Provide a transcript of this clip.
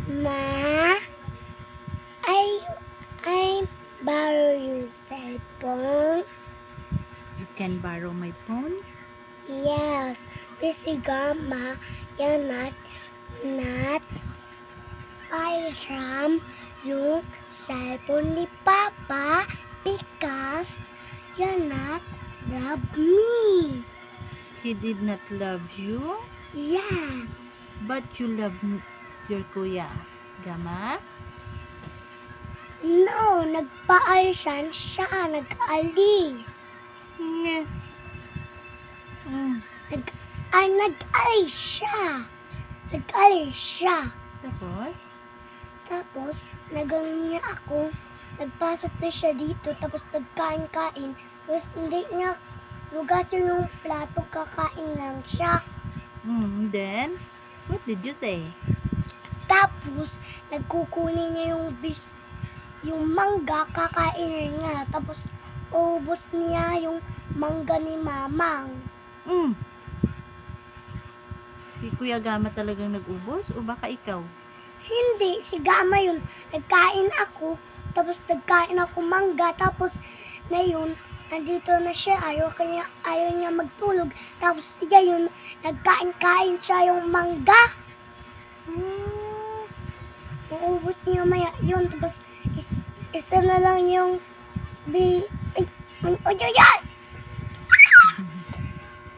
Ma, I borrow your cell phone. You can borrow my phone? Yes, kasi Ma, you're not pairam yung cellphone ni Papa because you're not love me. He did not love you, Yes. but you love your kuya. Gama? No, nagpaalisan siya, nag-alis. Yes. Nag-alis siya. Nag-alis siya. Tapos, nagano niya ako. Nagpasok na siya dito, tapos nagkain-kain. Tapos hindi niya lugasin yung plato, kakain lang siya. Then, what did you say? Tapos, nagkukunin niya yung mangga, kakainin niya. Tapos, ubos niya yung mangga ni Mamang. Si Kuya Gama talagang nag-ubos o baka ikaw? Hindi, si Gama yun. Nagkain ako, tapos nagkain ako mangga, tapos na yun, nandito na siya, ayaw niya magtulog. Tapos siya yun, nagkain-kain siya yung mangga. Uubos niya maya yun, tapos isa na lang yung ay,